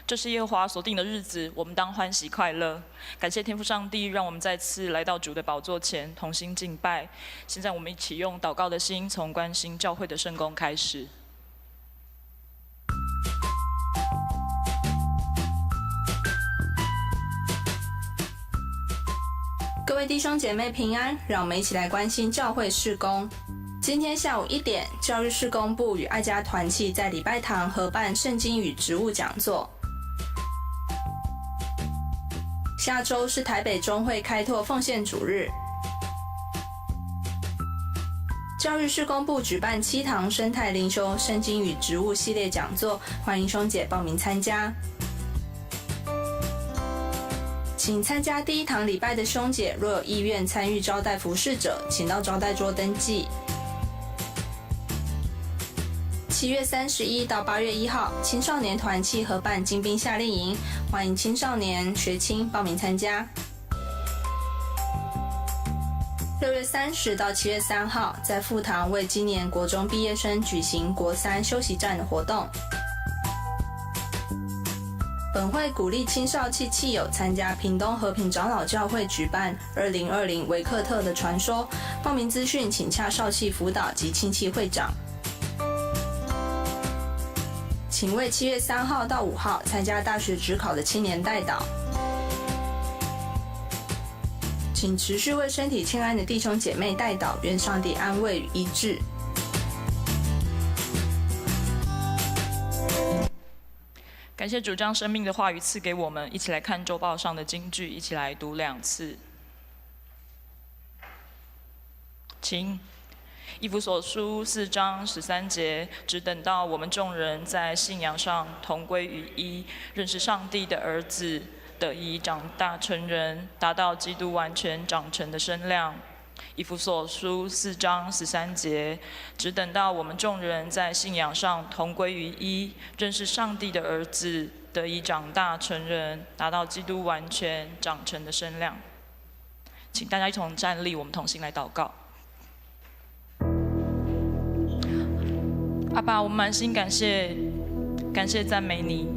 这是耶和华所定的日子，我们当欢喜快乐。感谢天父上帝，让我们再次来到主的宝座前，同心敬拜。现在我们一起用祷告的心，从关心教会的圣工开始。各位弟兄姐妹平安，让我们一起来关心教会事工。今天下午1点，教育事工部与爱家团契在礼拜堂合办圣经与植物讲座。下周是台北中会开拓奉献主日，教育事工部举办7堂生态灵修圣经与植物系列讲座，欢迎兄姐报名参加。请参加第1堂礼拜的兄姐，若有意愿参与招待服侍者，请到招待桌登记。7月31到8月1号，青少年团契合办精兵夏令营，欢迎青少年学青报名参加。6月30到7月3号，在副堂为今年国中毕业生举行国3休息站的活动。本会鼓励青少契契友参加屏东和平长老教会举办2020维克特的传说，报名资讯请洽少契辅导及青契会长。请为7月3号到5号参加大学指考的青年代祷。请持续为身体欠安的弟兄姐妹代祷，愿上帝安慰与医治。感谢主将生命的话语赐给我们，一起来看周报上的金句，一起来读2次。请以弗所书4章13节，只等到我们众人在信仰上同归于一，认识上帝的儿子，得以长大成人，达到基督完全长成的身量。以弗所书4章13节，只等到我们众人在信仰上同归于一，认识上帝的儿子，得以长大成人，达到基督完全长成的身量。请大家一同站立，我们同心来祷告。阿爸，我们满心感谢赞美你，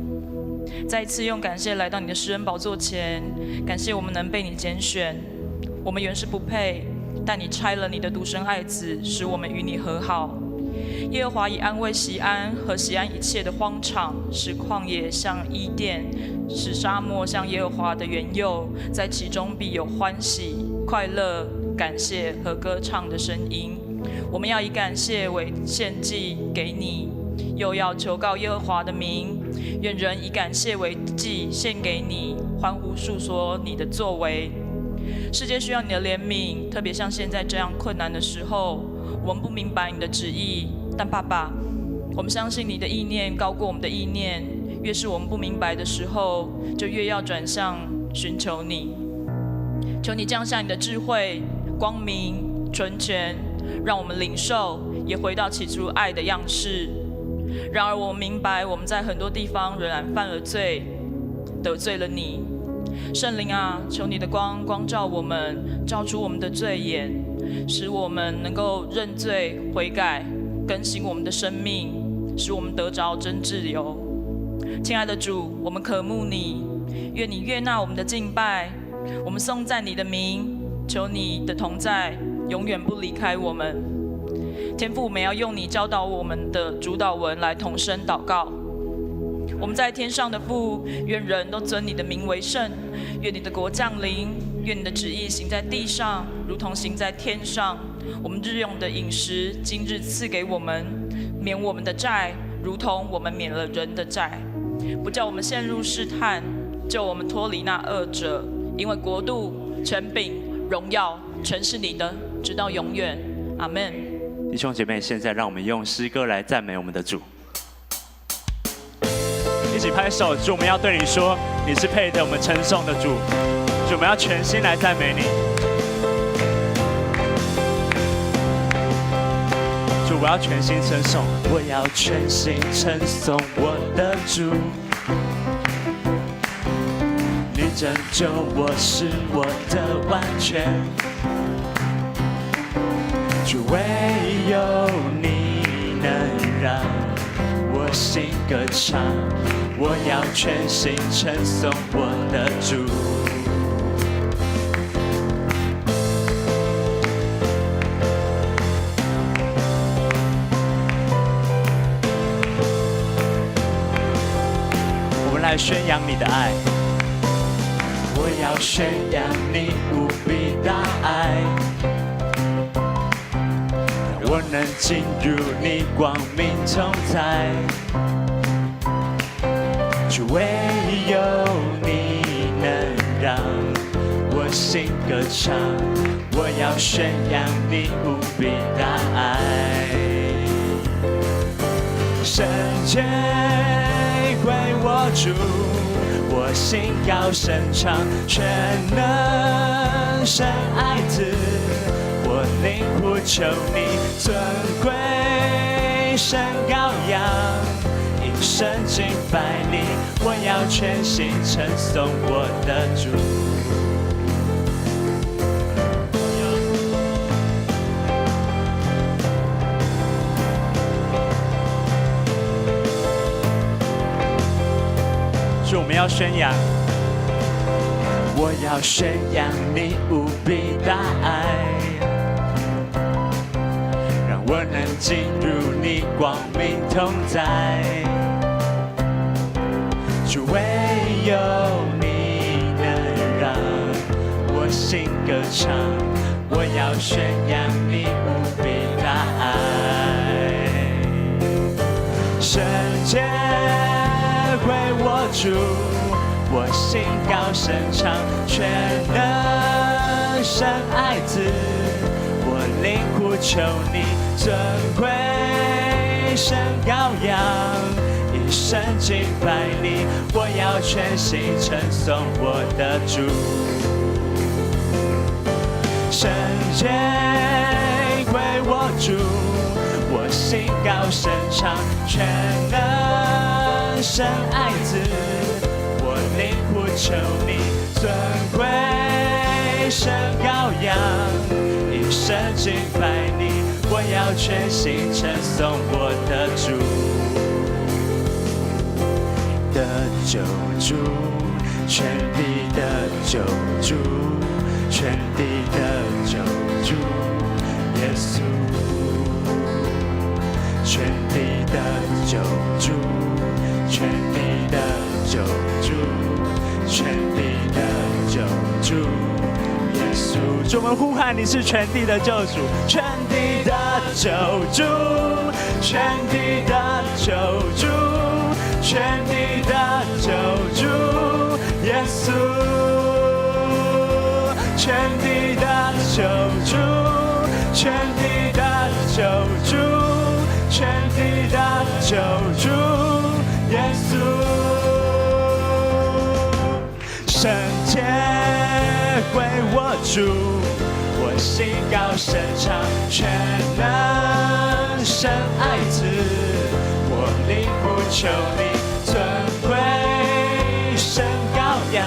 再一次用感谢来到你的施恩宝座前，感谢我们能被你拣选。我们原是不配，但你差了你的独生爱子，使我们与你和好。耶和华以安慰锡安和锡安一切的荒场，使旷野像伊甸，使沙漠像耶和华的园囿，在其中必有欢喜、快乐、感谢和歌唱的声音。我们要以感谢为献祭给你，又要求告耶和华的名。愿人以感谢为祭献给你，欢呼述说你的作为。世界需要你的怜悯，特别像现在这样困难的时候，我们不明白你的旨意，但爸爸，我们相信你的意念高过我们的意念。越是我们不明白的时候，就越要转向寻求你。求你降下你的智慧、光明、纯全，让我们领受，也回到起初爱的样式。然而我们明白，我们在很多地方仍然犯了罪，得罪了你。圣灵啊，求你的光光照我们，照出我们的罪眼，使我们能够认罪悔改，更新我们的生命，使我们得着真自由。亲爱的主，我们渴慕你，愿你悦纳我们的敬拜，我们颂赞你的名，求你的同在永远不离开我们。天父，我们要用你教导我们的主导文来同声祷告。我们在天上的父，愿人都尊你的名为圣，愿你的国降临，愿你的旨意行在地上，如同行在天上。我们日用的饮食，今日赐给我们，免我们的债，如同我们免了人的债，不叫我们陷入试探，救我们脱离那恶者。因为国度、权柄、荣耀，全是你的，直到永远。阿们。弟兄姐妹，现在让我们用诗歌来赞美我们的主。一起拍手，主，我们要对你说，你是配得我们称颂的主。主，我们要全心来赞美你。主，我要全心称颂，我要全心称颂我的主。你拯救我，是我的完全。主，唯有你能让我心歌唱，我要全心称颂我的主。我们来宣扬你的爱。我要宣扬你无比大爱，让我能进入你光明同在。主，唯有你能让我心歌唱。我要宣扬你无比大爱，圣洁归我主。我心高声唱，全能神爱子，我灵呼求你，尊贵神羔羊，因神敬拜你，我要全心称颂我的主。主，我们要宣扬，我要宣扬你无比大爱，让我能进入你光明同在。主，唯有你能让我心歌唱，我要宣扬你无比大爱，圣洁归我主，我心高声唱，全能神爱子，我灵呼求你，尊贵神羔羊，以神敬拜你，我要全心称颂我的主。圣洁归我主，我心高声唱，全能神爱子，我灵呼求你，尊贵神羔羊，以神敬拜你，我要全心称颂我的主。的救主，全地的救主，全地的救主，耶稣，全地的救主，全地的救主，全地的救主，耶稣。主，我们呼喊你是全地的救主，全地的救主，全地的救主，全地的救主，耶稣，全地的救主，全地的救主，全地的救主，耶稣，圣洁归我主，我心高声唱，全能神爱子，我灵呼求你，尊贵神羔羊，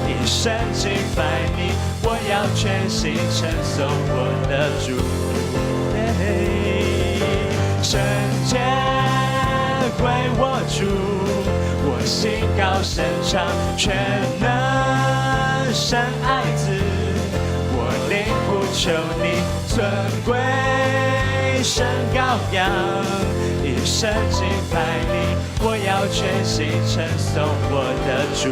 以神敬拜你，我要全心称颂我的主。圣洁归我主，我心高声唱，全能神爱子，我灵呼求你，尊贵神羔羊，以神敬拜你，我要全心称颂我的主，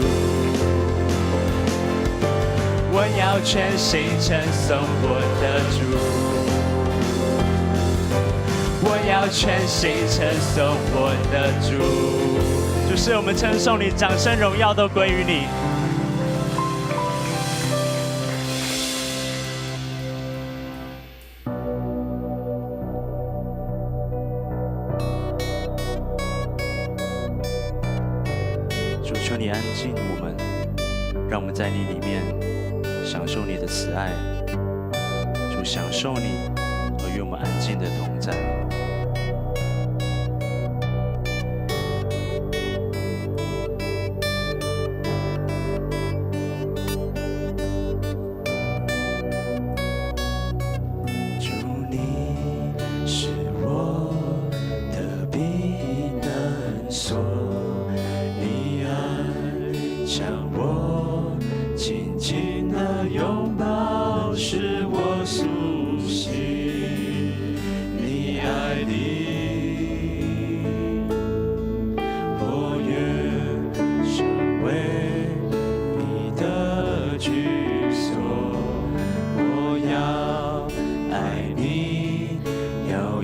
我要全心称颂我的主，我要全心称颂我的主。就是我们称颂你，掌声荣耀都归于你。主，求你安静我们，让我们在你里面享受你的慈爱。主，享受你和与我们安静的同在。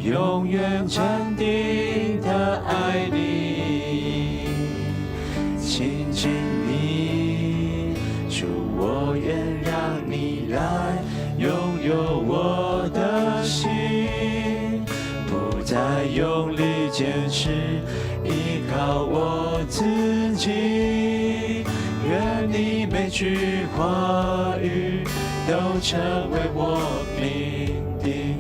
永远坚定的爱你，亲近你，主，我愿让你来拥有我的心，不再用力坚持依靠我自己，愿你每句话语都成为我命定，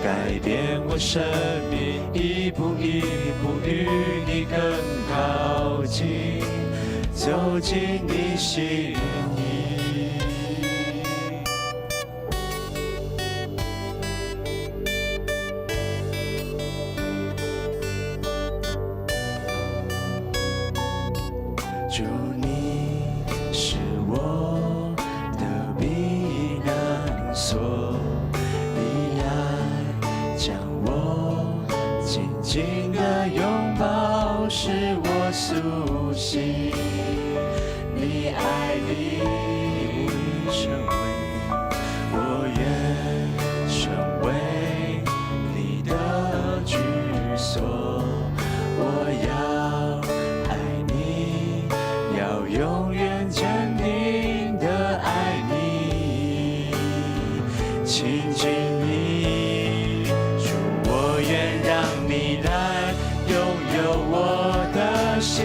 改变我生命，一步一步与你更靠近，走进你心意。主，你是我的避难所，你爱将我紧紧的拥抱，使我苏醒。你爱里成为我愿成为你的居所，我要爱你，要永远坚定的爱你，亲近你，主，我愿让你来拥有我的心，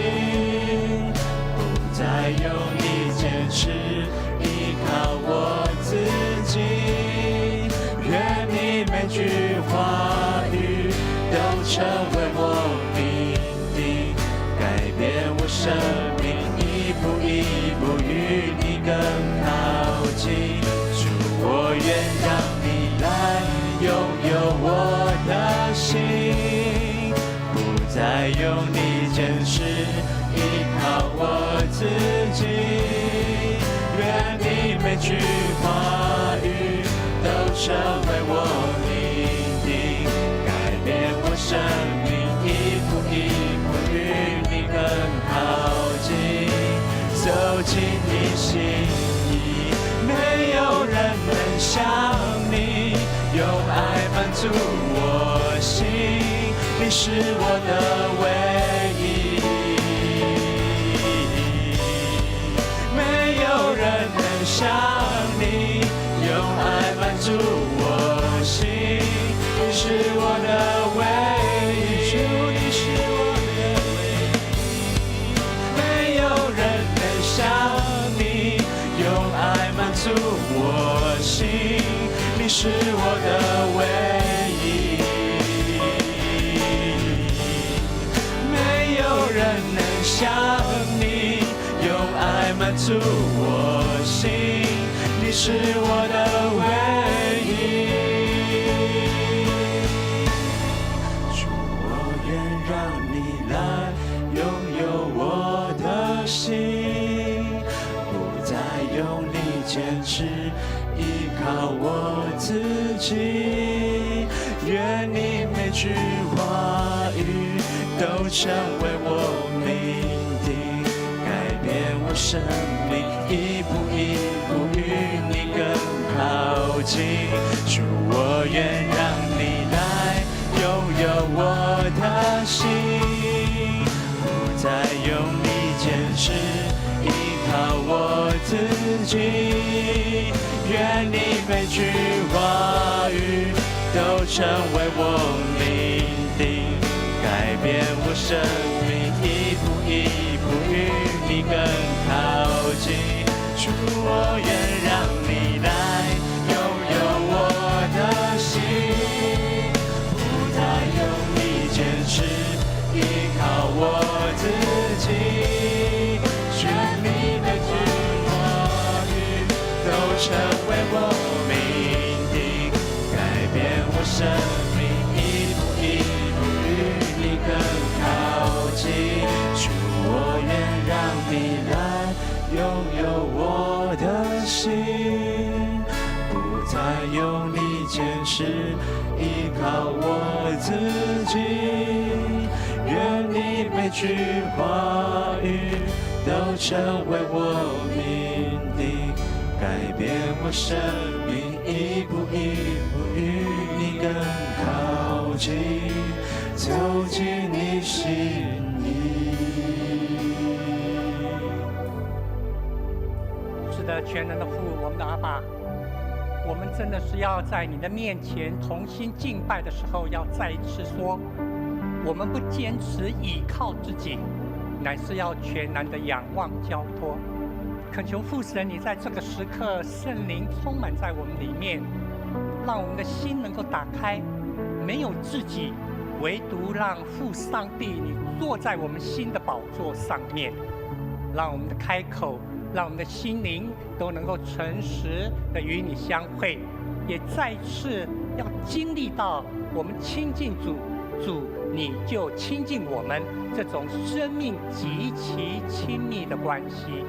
不再用力坚持依靠我自己，愿你每句话语都成为我命定，改变我生命，一步一步与你更靠近。主，我愿让你来拥有我的心，不再用力坚持依靠我自己，愿你每句话语都成为我命定，改变我生命，一步一步与你更靠近，走进你心意，没有人能像你用爱满足我心，你是我的唯一，没有人能像你用爱满足我心，你是我的唯一，主，你是我的唯一，没有人能像你用爱满足我心，你是我的唯一，没有人能像你用爱满足我心，你是我的唯一。主，我愿让你来拥有我的心，不再用力坚持依靠我自己，愿你每句话语都成为我命定，改变我生命，一步一步与你更靠近。主，我愿让你来拥有我的心，不再用力坚持依靠我自己，愿你每句话语都成为我命定，改变我生命，一步一步与你更靠近。主，我愿让你来拥有我的心，不再用力坚持依靠我自己，愿你每句话语都成为我命定，改变我生命，一步一步与你更靠近。主，我愿让你来拥有我的心，不再用力坚持依靠我自己，愿你每句话语都成为我命定，改变我生命，一步一步与你更靠进你心意。是的，全能的父，我们的阿爸，我们真的是要在你的面前同心敬拜的时候，要再一次说，我们不坚持倚靠自己，乃是要全然的仰望交托。恳求父神，你在这个时刻，圣灵充满在我们里面，让我们的心能够打开，没有自己，唯独让父上帝你坐在我们心的宝座上面，让我们的开口，让我们的心灵都能够诚实的与你相会，也再次要经历到我们亲近主，主你就亲近我们，这种生命极其亲密的关系。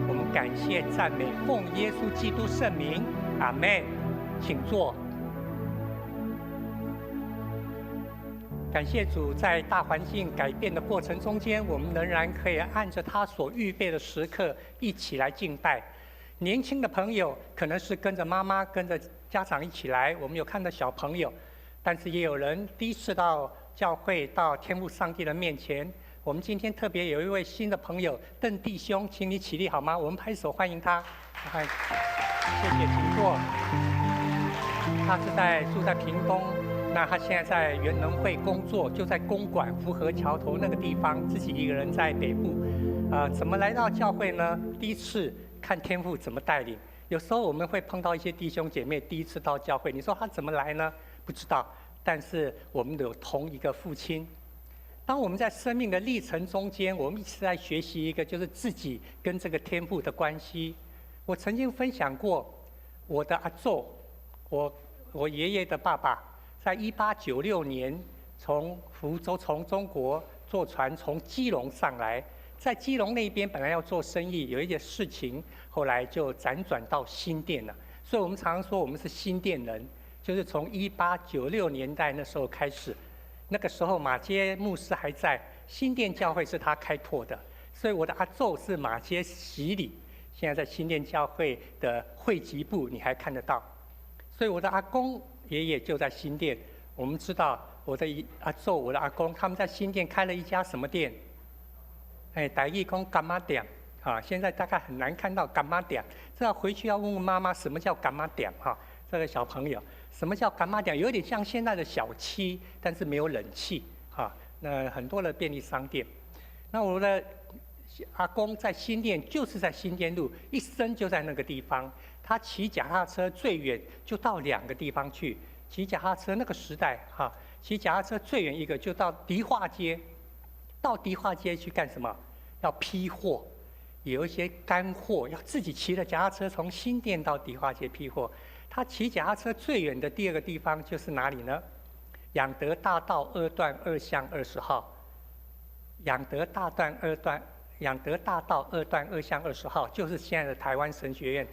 我们感谢赞美，奉耶稣基督圣名，阿们。请坐。感谢主，在大环境改变的过程中间，我们仍然可以按着他所预备的时刻一起来敬拜。年轻的朋友可能是跟着妈妈、跟着家长一起来，我们有看到小朋友，但是也有人第一次到教会、到天父上帝的面前。我们今天特别有一位新的朋友，邓弟兄，请你起立好吗？我们拍手欢迎他。谢谢，请坐。他是住在屏东。那他现在在元能会工作，就在公馆福和桥头那个地方，自己一个人在北部。怎么来到教会呢？第一次看天父怎么带领。有时候我们会碰到一些弟兄姐妹第一次到教会，你说他怎么来呢？不知道。但是我们有同一个父亲。当我们在生命的历程中间，我们一直在学习一个，就是自己跟这个天父的关系。我曾经分享过，我的阿祖，我爷爷的爸爸。在1896年，从福州从中国坐船从基隆上来，在基隆那边本来要做生意，有一件事情，后来就辗转到新店了。所以我们常常说我们是新店人，就是从1896年代那时候开始，那个时候马偕牧师还在，新店教会是他开拓的，所以我的阿祖是马偕洗礼，现在在新店教会的会籍部你还看得到，所以我的阿公。爷爷就在新店，我们知道我的阿祖、我的阿公，他们在新店开了一家什么店？台语讲柑仔店，现在大概很难看到柑仔店，这要回去要问问妈妈什么叫柑仔店这个小朋友，什么叫柑仔店？有点像现在的小七，但是没有冷气那很多的便利商店。那我的阿公在新店，就是在新店路，一生就在那个地方。他骑脚踏车最远就到2个地方去。骑脚踏车那个时代骑脚踏车最远一个就到迪化街。到迪化街去干什么？要批货，有一些干货要自己骑着脚踏车从新店到迪化街批货。他骑脚踏车最远的第2个地方就是哪里呢？仰德大道2段2巷20号。仰德大道2段2巷20号，就是现在的台湾神学院。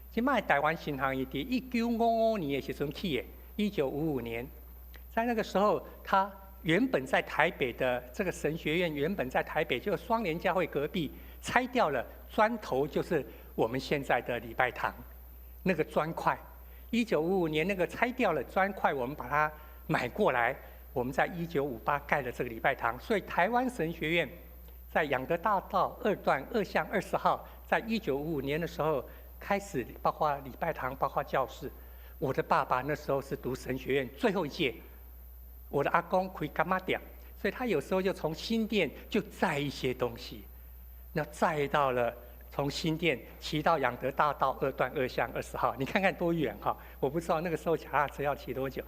现在台湾新行义伫1955年的时候起的，1955年，在那个时候，他原本在台北的这个神学院，原本在台北就是双连教会隔壁，拆掉了砖头，就是我们现在的礼拜堂那个砖块。1955年那个拆掉了砖块，我们把它买过来，我们在1958盖了这个礼拜堂。所以台湾神学院在仰德大道2段2巷20号，在1955年的时候。开始包括礼拜堂，包括教室。我的爸爸那时候是读神学院最后一届，我的阿公开柑仔店，所以他有时候就从新店就载一些东西，那载到了从新店骑到仰德大道2段2巷20号，你看看多远我不知道那个时候脚踏车要骑多久。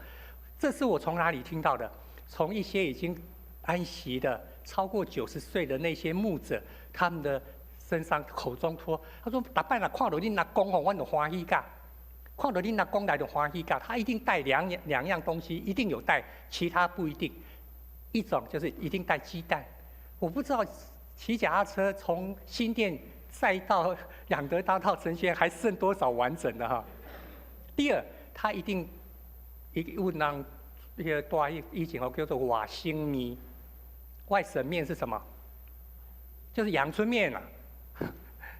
这是我从哪里听到的？从一些已经安息的超过90岁的那些牧者，他们的身上口中说，他说：“大摆若看到恁阿公我就欢喜噶。看到恁阿公来就欢喜噶。他一定带两样东西，一定有带，其他不一定。一种就是一定带鸡蛋。我不知道骑脚踏车从新店再到仰德大道神学院还剩多少完整的第二，他一定问人那个大以前叫做瓦星面，外省面是什么？就是阳春面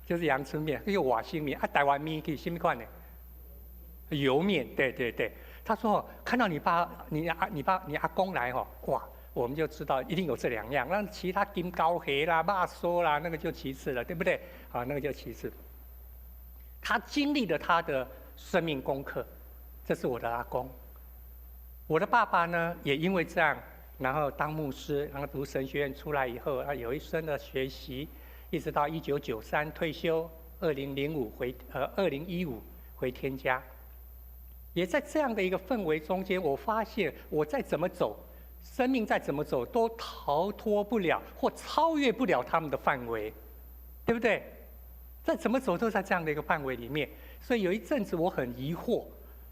就是阳春面，叫瓦星面台湾面是什么款的？油面，对。他说看到你阿公来哦，哇，我们就知道一定有这2样，那其他金高黑啦、骂说啦，那个就其次了，对不对？啊，那个就其次。他经历了他的生命功课，这是我的阿公。我的爸爸呢，也因为这样，然后当牧师，然后读神学院出来以后，有一生的学习，一直到1993退休，2015回天家。也在这样的一个氛围中间，我发现我再怎么走，生命再怎么走，都逃脱不了或超越不了他们的范围，对不对？再怎么走都在这样的一个范围里面。所以有一阵子我很疑惑，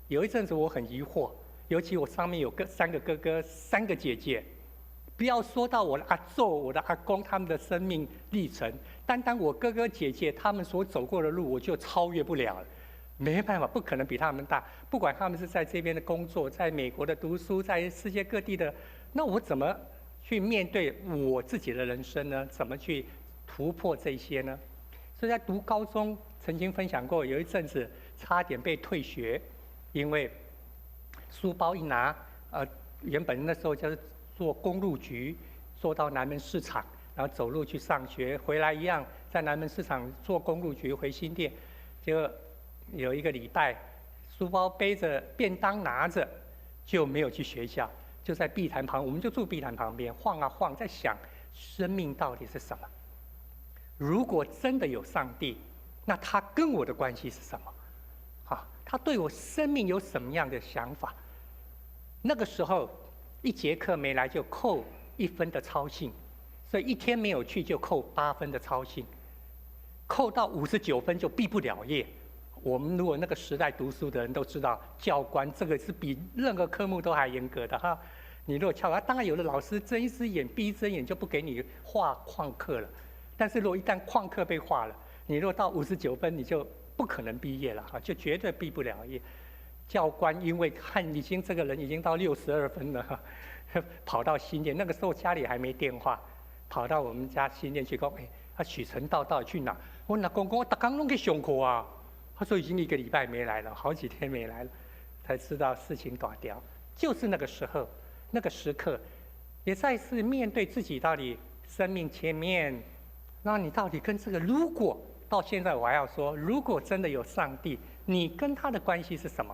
尤其我上面有3个哥哥、3个姐姐，不要说到我的阿祖、我的阿公他们的生命历程，单单我哥哥姐姐他们所走过的路，我就超越不了了。没办法，不可能比他们大。不管他们是在这边的工作，在美国的读书，在世界各地的，那我怎么去面对我自己的人生呢？怎么去突破这些呢？所以在读高中曾经分享过，有一阵子差点被退学，因为书包一拿，原本那时候就是做公路局，做到南门市场，然后走路去上学，回来一样在南门市场做公路局，回新店，结果有一个礼拜，书包背着，便当拿着，就没有去学校，就在碧潭旁，我们就住碧潭旁边，晃啊晃，在想生命到底是什么？如果真的有上帝，那他跟我的关系是什么？他对我生命有什么样的想法？那个时候1节课没来就扣1分的操性，所以1天没有去就扣8分的操性，扣到59分就毕不了业。我们如果那个时代读书的人都知道，教官这个是比任何科目都还严格的哈。你如果翘当然有的老师睁一只眼闭一只眼就不给你画旷课了，但是如果一旦旷课被画了，你如果到59分，你就不可能毕业了哈，就绝对毕不了业。教官因为看已经这个人已经到62分了，跑到新店，那个时候家里还没电话，跑到我们家新店去讲，许承道到底去哪？我那公公我大刚弄去上课啊，他说已经1个礼拜没来了，好几天没来了，才知道事情大条。就是那个时候，那个时刻，也再次面对自己到底生命前面，那你到底跟这个如果。到现在我还要说，如果真的有上帝，你跟他的关系是什么？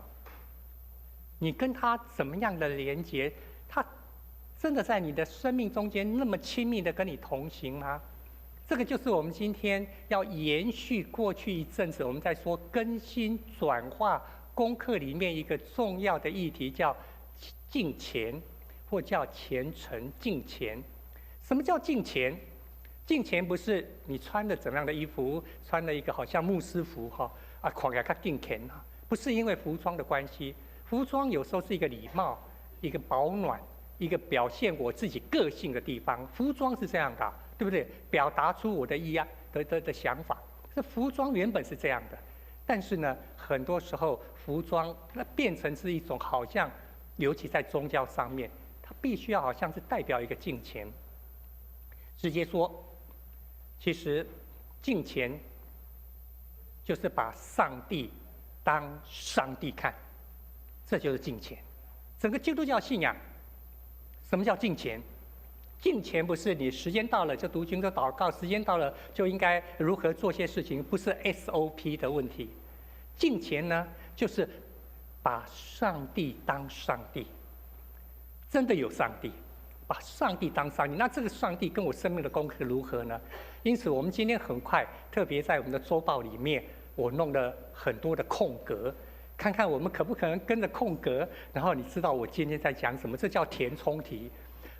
你跟他怎么样的连结？他真的在你的生命中间那么亲密的跟你同行吗？这个就是我们今天要延续过去一阵子我们在说更新转化功课里面一个重要的议题，叫敬虔，或叫虔诚敬虔。什么叫敬虔？敬虔不是你穿的怎么样的衣服，穿了一个好像牧师服看起来较敬虔不是因为服装的关系，服装有时候是一个礼貌，一个保暖，一个表现我自己个性的地方。服装是这样的，对不对？表达出我的意愿的想法。这服装原本是这样的，但是呢，很多时候服装那变成是一种好像，尤其在宗教上面，它必须要好像是代表一个敬虔。直接说。其实，敬虔就是把上帝当上帝看，这就是敬虔。整个基督教信仰，什么叫敬虔？敬虔不是你时间到了就读经就祷告，时间到了就应该如何做些事情，不是 SOP 的问题。敬虔呢，就是把上帝当上帝，真的有上帝。把上帝当上帝，那这个上帝跟我生命的功课如何呢？因此，我们今天很快，特别在我们的周报里面，我弄了很多的空格，看看我们可不可能跟着空格，然后你知道我今天在讲什么，这叫填充题。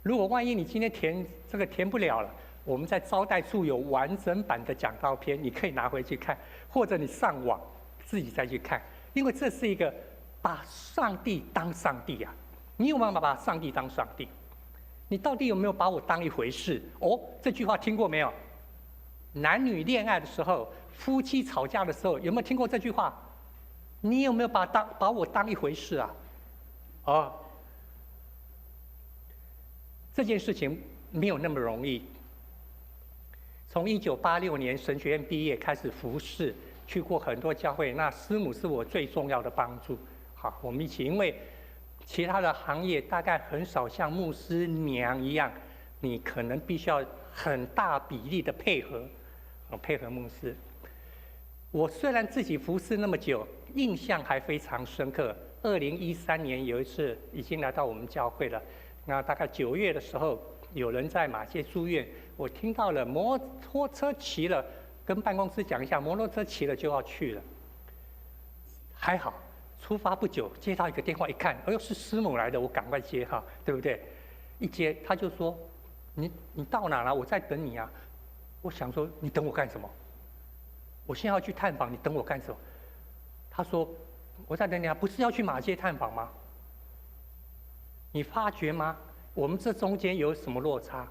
如果万一你今天填不了了，我们在招待处有完整版的讲道片，你可以拿回去看，或者你上网自己再去看，因为这是一个把上帝当上帝啊！你有没有把上帝当上帝？你到底有没有把我当一回事？这句话听过没有？男女恋爱的时候，夫妻吵架的时候，有没有听过这句话？你有没有把我当一回事啊？这件事情没有那么容易。从1986年神学院毕业开始服侍，去过很多教会，那师母是我最重要的帮助。好，我们一起，因为其他的行业大概很少像牧师娘一样，你可能必须要很大比例的配合牧师。我虽然自己服侍那么久，印象还非常深刻。2013年有一次已经来到我们教会了，那大概9月的时候，有人在马偕住院，我听到了摩托车骑了，跟办公室讲一下，摩托车骑了就要去了。还好，出发不久接到一个电话，一看，哎呦是师母来的，我赶快接哈，对不对？一接他就说，你到哪了？我在等你啊。我想说，你等我干什么？我现在要去探访，你等我干什么？他说，我在等你啊，不是要去马偕探访吗？你发觉吗？我们这中间有什么落差？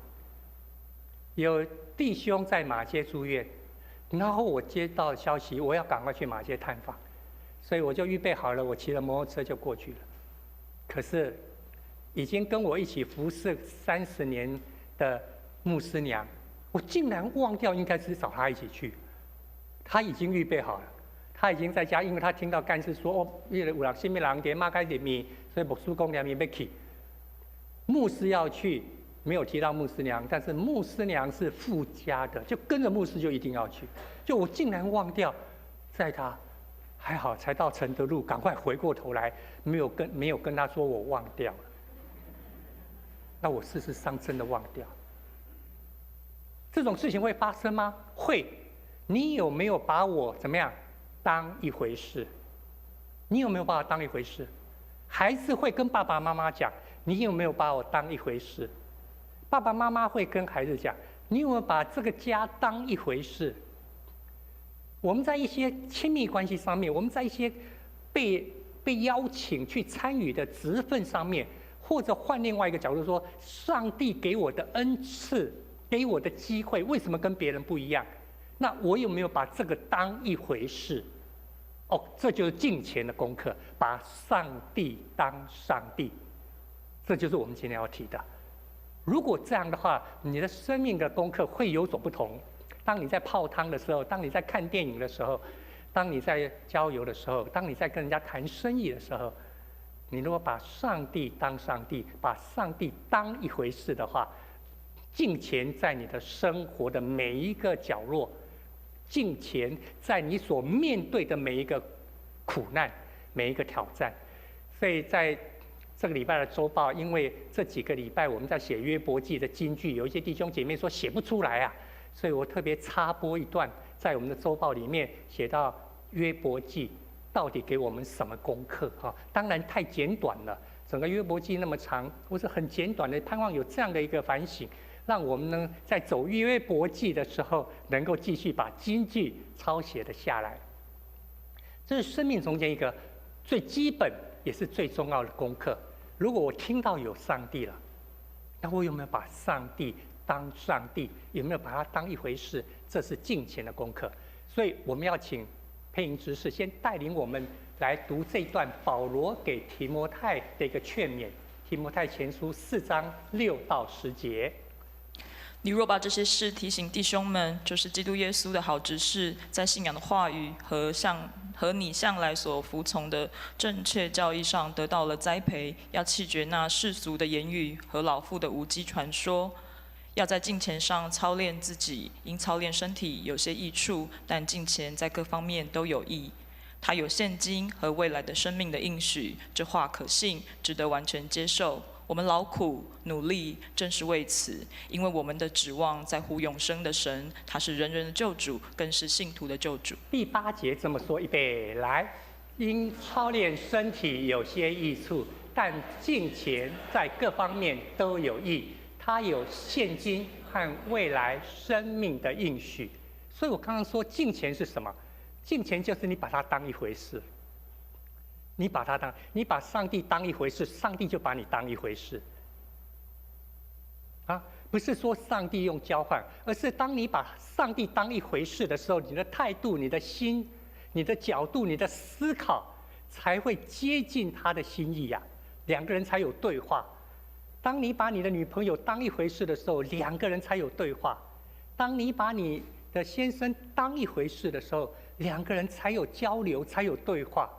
有弟兄在马偕住院，然后我接到消息，我要赶快去马偕探访，所以我就预备好了，我骑了摩托车就过去了。可是，已经跟我一起服侍30年的牧师娘，我竟然忘掉应该是找她一起去。她已经预备好了，她已经在家，因为她听到干事说，有人什么人在马偕里面，所以牧师公两面要去。牧师要去，没有提到牧师娘，但是牧师娘是附加的，就跟着牧师就一定要去。就我竟然忘掉，在他还好才到承德路，赶快回过头来，没有跟他说我忘掉了。那我事实上真的忘掉。这种事情会发生吗？会。你有没有把我怎么样当一回事？你有没有把我当一回事？孩子会跟爸爸妈妈讲，你有没有把我当一回事？爸爸妈妈会跟孩子讲，你有没有把这个家当一回事？我们在一些亲密关系上面，我们在一些被邀请去参与的职分上面，或者换另外一个角度说，上帝给我的恩赐，给我的机会，为什么跟别人不一样？那我有没有把这个当一回事？哦，这就是敬虔的功课，把上帝当上帝，这就是我们今天要提的。如果这样的话，你的生命的功课会有所不同。当你在泡汤的时候，当你在看电影的时候，当你在郊游的时候，当你在跟人家谈生意的时候，你如果把上帝当上帝，把上帝当一回事的话，敬虔在你的生活的每一个角落，敬虔在你所面对的每一个苦难、每一个挑战。所以在这个礼拜的周报，因为这几个礼拜我们在写约伯记的金句，有一些弟兄姐妹说写不出来啊，所以我特别插播一段，在我们的周报里面写到约伯记到底给我们什么功课哈？当然太简短了，整个约伯记那么长，我是很简短的，盼望有这样的一个反省，让我们呢在走约伯记的时候，能够继续把金句抄写的下来。这是生命中间一个最基本也是最重要的功课。如果我听到有上帝了，那我有没有把上帝当上帝？有没有把它当一回事？这是敬虔的功课。所以我们要请佩莹执事先带领我们来读这段保罗给提摩太的一个劝勉，提摩太前书4章6到10节。你若把这些事提醒弟兄们，就是基督耶稣的好执事，在信仰的话语和你向来所服从的正确教义上得到了栽培，要弃绝那世俗的言语和老妇的无稽传说，要在敬虔上操练自己，因操练身体有些益处，但敬虔在各方面都有益。他有现今和未来的生命的应许，这话可信，值得完全接受。我们劳苦努力，正是为此，因为我们的指望在乎永生的神，他是人人的救主，更是信徒的救主。第8节这么说，预备来，因操练身体有些益处，但敬虔在各方面都有益。他有现今和未来生命的应许。所以我刚刚说敬虔是什么？敬虔就是你把它当一回事。你把上帝当一回事，上帝就把你当一回事。啊，不是说上帝用交换，而是当你把上帝当一回事的时候，你的态度、你的心、你的角度、你的思考，才会接近他的心意呀。两个人才有对话。当你把你的女朋友当一回事的时候，两个人才有对话。当你把你的先生当一回事的时候，两个人才有交流，才有对话。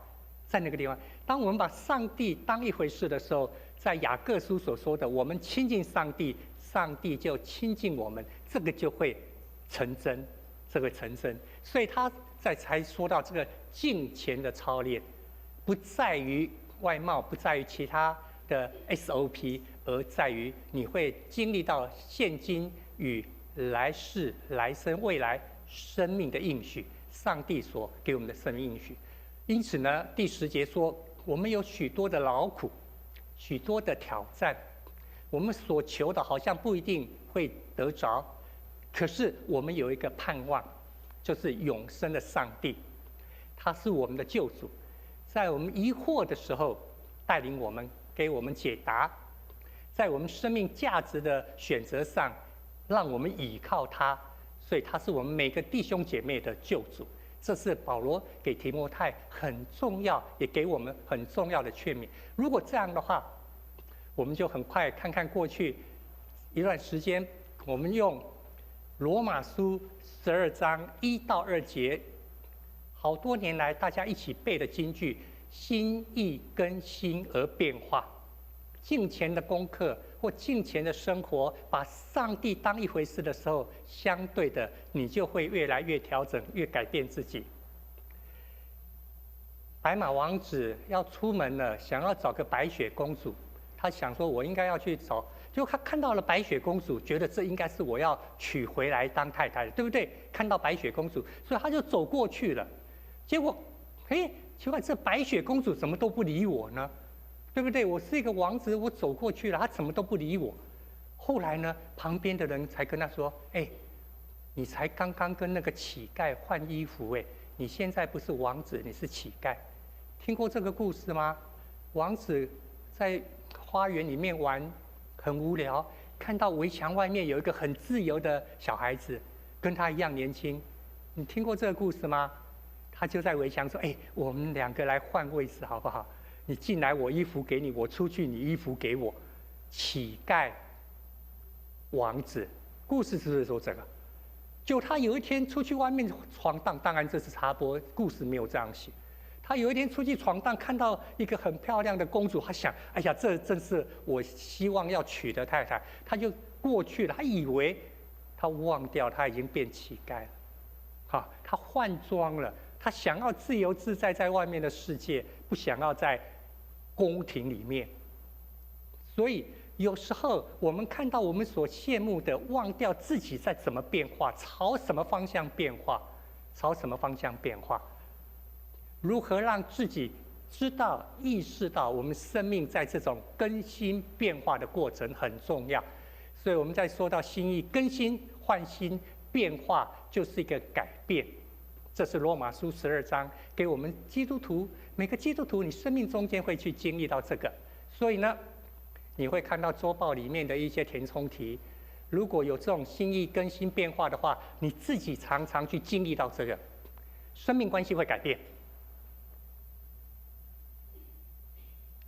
在那个地方，当我们把上帝当一回事的时候，在雅各书所说的，我们亲近上帝，上帝就亲近我们，这个就会成真，这个成真。所以他才说到这个敬虔的操练，不在于外貌，不在于其他的 SOP， 而在于你会经历到现今与来世、来生、未来生命的应许，上帝所给我们的生命应许。因此呢，第10节说，我们有许多的劳苦，许多的挑战，我们所求的好像不一定会得着，可是我们有一个盼望，就是永生的上帝，他是我们的救主，在我们疑惑的时候带领我们，给我们解答，在我们生命价值的选择上让我们倚靠他，所以他是我们每个弟兄姐妹的救主。这是保罗给提摩太很重要，也给我们很重要的劝勉。如果这样的话，我们就很快看看过去一段时间，我们用罗马书12章1到2节，好多年来大家一起背的金句，心意更新而变化。敬虔的功课或敬虔的生活，把上帝当一回事的时候，相对的你就会越来越调整，越改变自己。白马王子要出门了，想要找个白雪公主，他想说我应该要去找，结果他看到了白雪公主，觉得这应该是我要娶回来当太太的，对不对？看到白雪公主，所以他就走过去了。结果，奇怪，这白雪公主怎么都不理我呢？对不对？我是一个王子，我走过去了，他怎么都不理我。后来呢，旁边的人才跟他说：“你才刚刚跟那个乞丐换衣服，你现在不是王子，你是乞丐。”听过这个故事吗？王子在花园里面玩，很无聊，看到围墙外面有一个很自由的小孩子，跟他一样年轻。你听过这个故事吗？他就在围墙说：“我们2个来换位置好不好？你进来我衣服给你，我出去你衣服给我。”乞丐王子，故事是不是说这个？就他有一天出去外面闯荡，当然这是插播，故事没有这样写。他有一天出去闯荡，看到一个很漂亮的公主，他想：“哎呀，这正是我希望要娶的太太。”他就过去了，他以为他忘掉他已经变乞丐了，他换装了，他想要自由自在在外面的世界，不想要在宫廷里面。所以有时候我们看到我们所羡慕的，忘掉自己在怎么变化，朝什么方向变化，朝什么方向变化，如何让自己知道意识到我们生命在这种更新变化的过程很重要。所以我们在说到心意更新、换新、变化，就是一个改变。这是罗马书12章给我们基督徒，每个基督徒你生命中间会去经历到这个。所以呢，你会看到周报里面的一些填充题，如果有这种心意更新变化的话，你自己常常去经历到这个，生命关系会改变。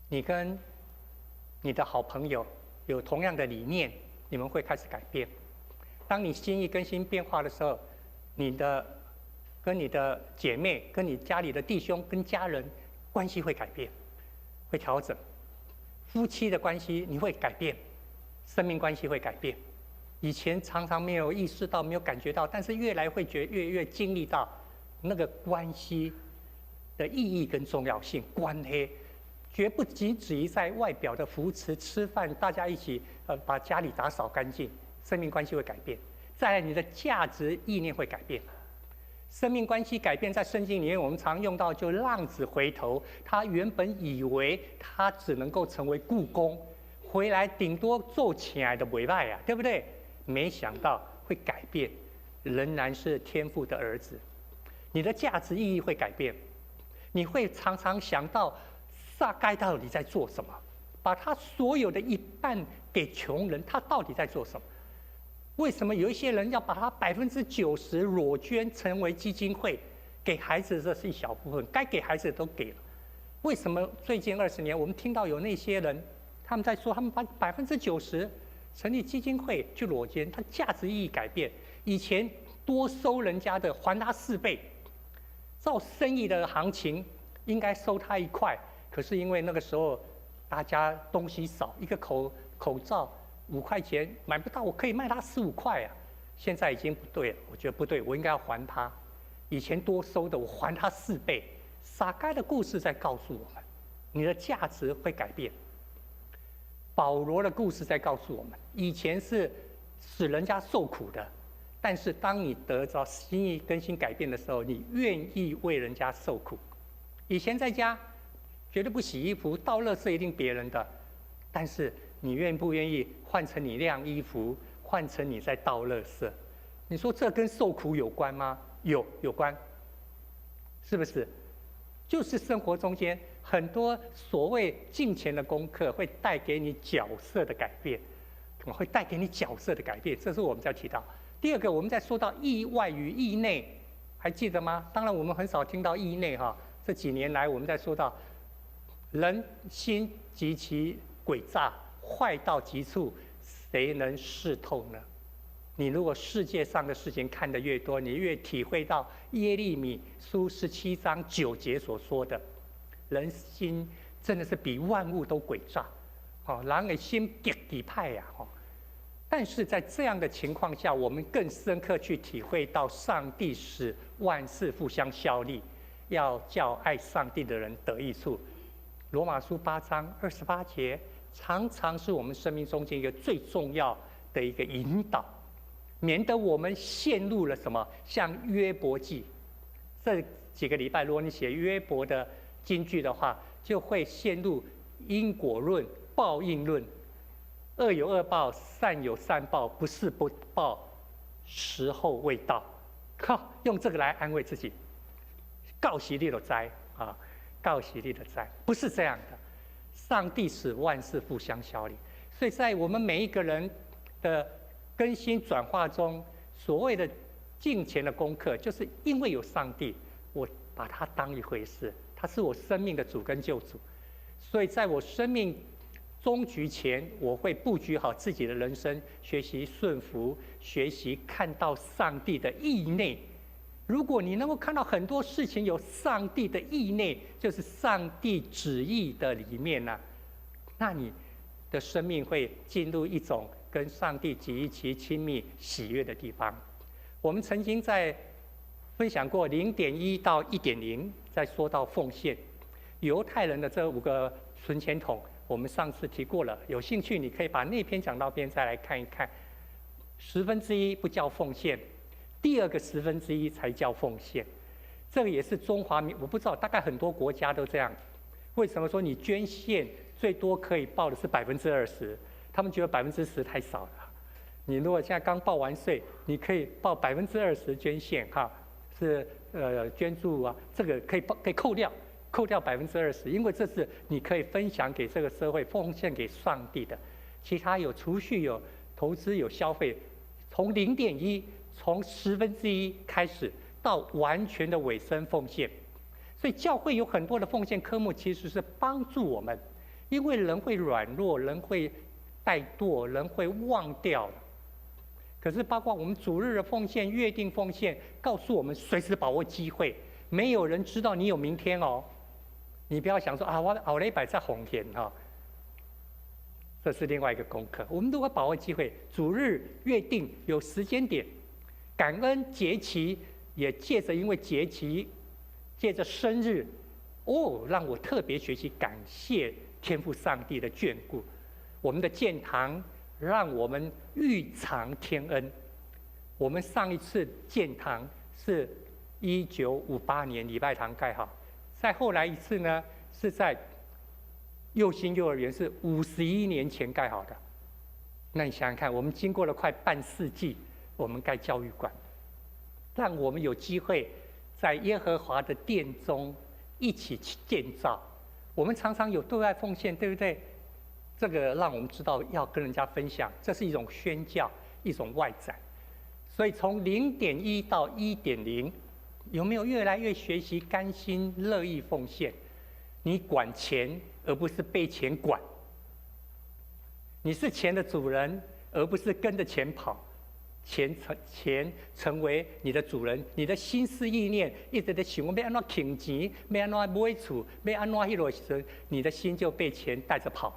你跟你的好朋友有同样的理念，你们会开始改变。当你心意更新变化的时候，跟你的姐妹、跟你家里的弟兄、跟家人关系会改变，会调整。夫妻的关系你会改变，生命关系会改变。以前常常没有意识到、没有感觉到，但是越来会越经历到那个关系的意义跟重要性。关系绝不仅止于在外表的扶持、吃饭，大家一起把家里打扫干净，生命关系会改变。再来，你的价值意念会改变。生命关系改变，在圣经里面我们常用到，就浪子回头，他原本以为他只能够成为雇工，回来顶多做起来的尾巴呀，对不对？没想到会改变，仍然是天父的儿子。你的价值意义会改变，你会常常想到撒该到底在做什么，把他所有的一半给穷人，他到底在做什么？为什么有一些人要把他90%裸捐成为基金会，给孩子这是一小部分，该给孩子的都给了。为什么最近20年我们听到有那些人，他们在说他们把90%成立基金会去裸捐，他价值意义改变。以前多收人家的还他4倍，照生意的行情应该收他1块，可是因为那个时候大家东西少，一个口罩5块钱买不到，我可以卖他15块啊。现在已经不对了，我觉得不对，我应该要还他。以前多收的，我还他4倍。撒该的故事在告诉我们，你的价值会改变。保罗的故事在告诉我们，以前是使人家受苦的，但是当你得着心意更新改变的时候，你愿意为人家受苦。以前在家绝对不洗衣服，倒垃圾一定别人的，但是你愿不愿意换成你晾衣服，换成你在倒垃圾？你说这跟受苦有关吗？有关，是不是？就是生活中间很多所谓金钱的功课，会带给你角色的改变，会带给你角色的改变，这是我们在提到。第二个，我们在说到意外与意内，还记得吗？当然我们很少听到意内哈。这几年来，我们在说到人心极其诡诈，坏到极处，谁能识透呢？你如果世界上的事情看得越多，你越体会到耶利米书17章9节所说的，人心真的是比万物都诡诈，人的心极其歹呀，但是在这样的情况下，我们更深刻去体会到上帝使万事互相效力，要叫爱上帝的人得益处。罗马书8章28节常常是我们生命中间一个最重要的一个引导，免得我们陷入了什么？像约伯记，这几个礼拜，如果你写约伯的金句的话，就会陷入因果论、报应论。恶有恶报，善有善报，不是不报，时候未到。用这个来安慰自己，告喜利的灾啊，告喜利的灾，不是这样的。上帝使万事互相效力，所以在我们每一个人的更新转化中，所谓的敬虔的功课，就是因为有上帝，我把他当一回事，他是我生命的主跟救主，所以在我生命终局前，我会布局好自己的人生，学习顺服，学习看到上帝的意内。如果你能够看到很多事情有上帝的意内，就是上帝旨意的里面呢，那你的生命会进入一种跟上帝极其亲密喜悦的地方。我们曾经在分享过0.1到1.0，在说到奉献，犹太人的这5个存钱筒，我们上次提过了，有兴趣你可以把那篇讲道片再来看一看。1/10不叫奉献，第2个1/10才叫奉献。这个也是中华民，我不知道，大概很多国家都这样。为什么说你捐献最多可以报的是20%？他们觉得10%太少了。你如果现在刚报完税，你可以报20%捐献，是捐助啊，这个可以扣掉20%，因为这是你可以分享给这个社会，奉献给上帝的。其他有储蓄、有投资、有消费，从0.1，从1/10开始到完全的委身奉献。所以教会有很多的奉献科目，其实是帮助我们，因为人会软弱，人会怠惰，人会忘掉。可是包括我们主日的奉献、约定奉献，告诉我们随时把握机会，没有人知道你有明天哦。你不要想说啊，我后礼拜再奉献哈，这是另外一个功课。我们如果把握机会，主日约定有时间点，感恩节期也借着因为节期，借着生日，让我特别学习感谢天父上帝的眷顾。我们的建堂让我们预尝天恩。我们上一次建堂是1958年礼拜堂盖好。再后来一次呢，是在幼新幼儿园，是51年前盖好的。那你想想看，我们经过了快半世纪，我们盖教育馆，让我们有机会在耶和华的殿中一起建造。我们常常有对外奉献，对不对？这个让我们知道要跟人家分享，这是一种宣教，一种外展。所以从0.1到1.0。有没有越来越学习甘心乐意奉献？你管钱，而不是被钱管；你是钱的主人，而不是跟着钱跑。钱成为你的主人，你的心思意念一直在想要安怎赚钱，要安怎买厝，要安怎迄落时，你的心就被钱带着跑。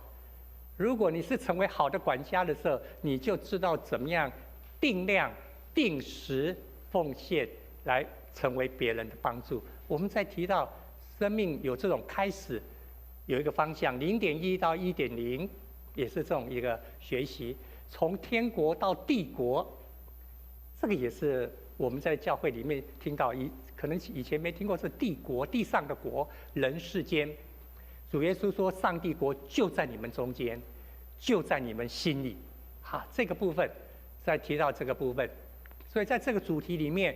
如果你是成为好的管家的时候，你就知道怎么样定量、定时奉献来成为别人的帮助。我们在提到生命有这种开始，有一个方向0.1到1.0，也是这种一个学习，从天国到帝国，这个也是我们在教会里面听到，可能以前没听过，是帝国，地上的国，人世间。主耶稣说：“上帝国就在你们中间，就在你们心里。”好，这个部分再提到这个部分，所以在这个主题里面，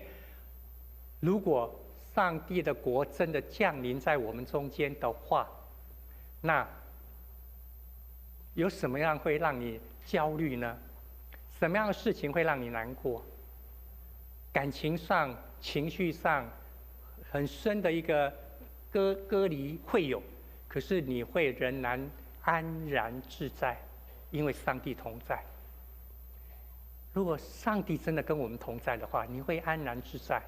如果上帝的国真的降临在我们中间的话，那有什么样会让你焦虑呢？什么样的事情会让你难过？感情上、情绪上很深的一个隔离会有。可是你会仍然安然自在，因为上帝同在。如果上帝真的跟我们同在的话，你会安然自在。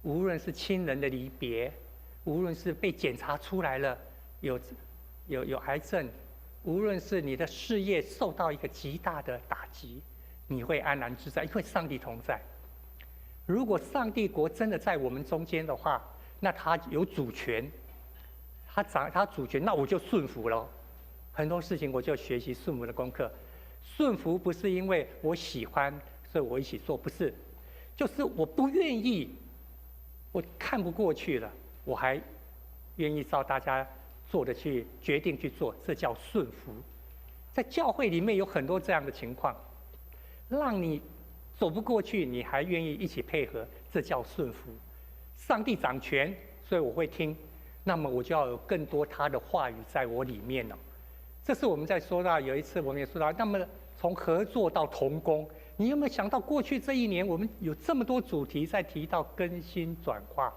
无论是亲人的离别，无论是被检查出来了有癌症，无论是你的事业受到一个极大的打击，你会安然自在，因为上帝同在。如果上帝国真的在我们中间的话，那他有主权。他主权，那我就顺服了。很多事情我就学习顺服的功课。顺服不是因为我喜欢，所以我一起做，不是，就是我不愿意，我看不过去了，我还愿意照大家做的去决定去做，这叫顺服。在教会里面有很多这样的情况，让你走不过去，你还愿意一起配合，这叫顺服。上帝掌权，所以我会听。那么我就要有更多他的话语在我里面了。这是我们在说到有一次我们也说到，那么从合作到同工，你有没有想到过去这一年我们有这么多主题在提到更新转化？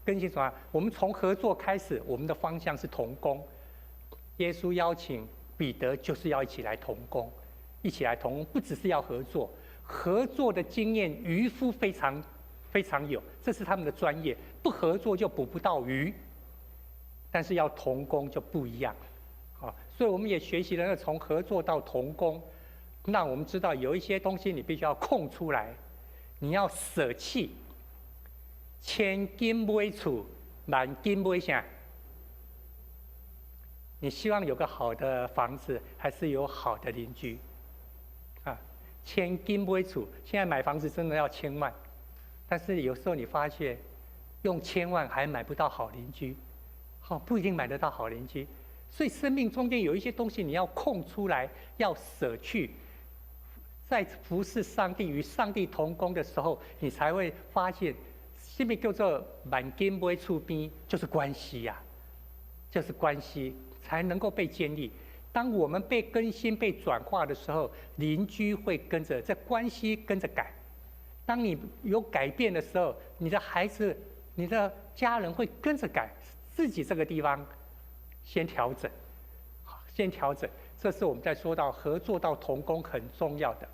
更新转化，我们从合作开始，我们的方向是同工。耶稣邀请彼得就是要一起来同工，一起来同工，不只是要合作，合作的经验渔夫非常有，这是他们的专业。不合作就捕不到鱼，但是要同工就不一样，所以我们也学习了从合作到同工，让我们知道有一些东西你必须要空出来，你要舍弃。千金买厝，万金买啥？你希望有个好的房子，还是有好的邻居？千金买厝，现在买房子真的要1000万。但是有时候你发现，用1000万还买不到好邻居，不一定买得到好邻居。所以生命中间有一些东西你要空出来，要舍去，在服侍上帝与上帝同工的时候，你才会发现，什么叫做万金买厝边，就是关系呀，就是关系才能够被建立。当我们被更新、被转化的时候，邻居会跟着，这关系跟着改。当你有改变的时候，你的孩子、你的家人会跟着改，自己这个地方先调整，这是我们在说到合作到同工很重要的。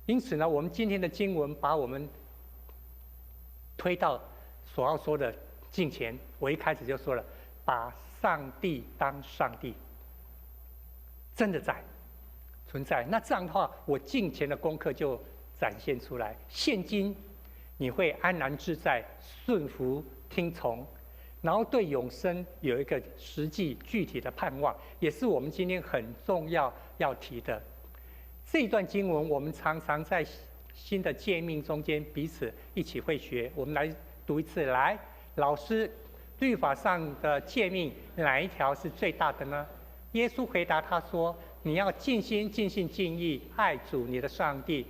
因此呢，我们今天的经文把我们推到所要说的敬虔。我一开始就说了，把上帝当上帝，真的在存在。那这样的话，我敬虔的功课就展现出来。现今你会安然自在、顺服、听从，然后对永生有一个实际具体的盼望，也是我们今天很重要要提的。这一段经文，我们常常在新的诫命中间彼此一起会学。我们来读一次，来，老师，律法上的诫命哪一条是最大的呢？耶稣回答他说：“你要尽心、尽性、尽意爱主你的上帝。”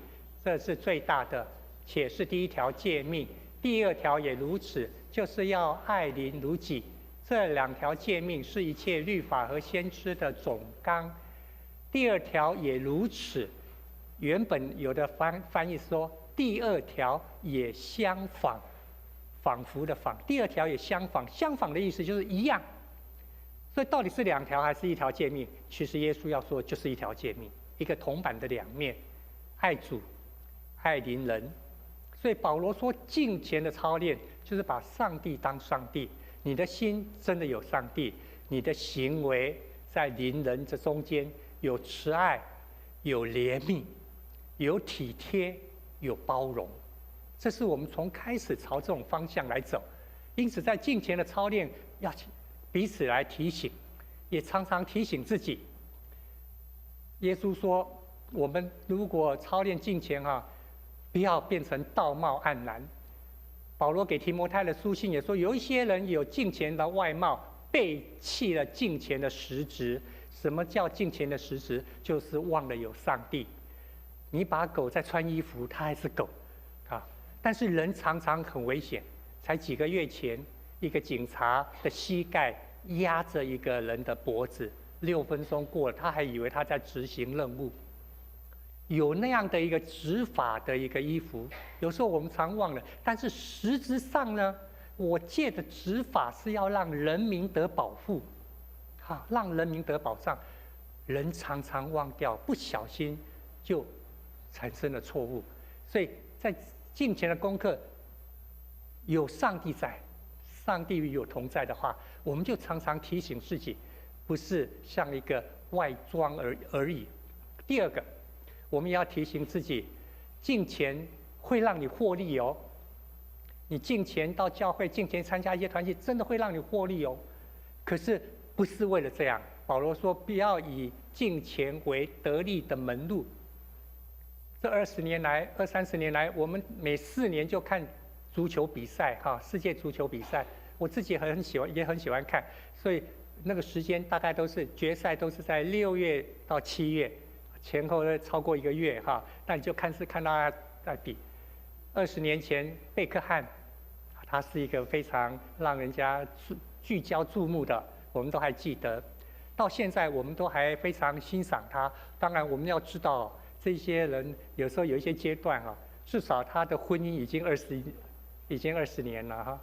这是最大的，且是第一条诫命。第二条也如此，就是要爱邻如己。这2条诫命是一切律法和先知的总纲。第二条也如此，原本有的翻译说第二条也相仿，仿佛的仿。第二条也相仿，相仿的意思就是一样。所以到底是2条还是1条诫命？其实耶稣要说就是1条诫命，一个铜板的2面。爱主爱邻人。所以保罗说，敬虔的操练就是把上帝当上帝，你的心真的有上帝，你的行为在邻人这中间有慈爱、有怜悯、有体贴、有包容。这是我们从开始朝这种方向来走。因此，在敬虔的操练要彼此来提醒，也常常提醒自己。耶稣说，我们如果操练敬虔不要变成道貌岸然。保罗给提摩太的书信也说，有一些人有敬虔的外貌，背弃了敬虔的实质。什么叫敬虔的实质？就是忘了有上帝。你把狗再穿衣服，它还是狗但是人常常很危险。才几个月前，一个警察的膝盖压着一个人的脖子，6分钟过了，他还以为他在执行任务。有那样的一个执法的一个衣服，有时候我们常忘了，但是实质上呢，我借的执法是要让人民得保护，让人民得保障。人常常忘掉，不小心就产生了错误。所以在敬虔的功课，有上帝在，上帝有同在的话，我们就常常提醒自己，不是像一个外装而已。第二个，我们也要提醒自己，敬虔会让你获利哦。你敬虔到教会，敬虔参加一些团体，真的会让你获利哦。可是不是为了这样。保罗说，不要以敬虔为得利的门路。这20年来，20-30年来，我们每4年就看足球比赛世界足球比赛，我自己也很喜欢看，所以那个时间大概都是决赛都是在6月到7月。前后超过1个月那你就看大家在比。20年前贝克汉，他是一个非常让人家聚焦注目的，我们都还记得。到现在我们都还非常欣赏他。当然我们要知道，这些人有时候有一些阶段至少他的婚姻已经20年了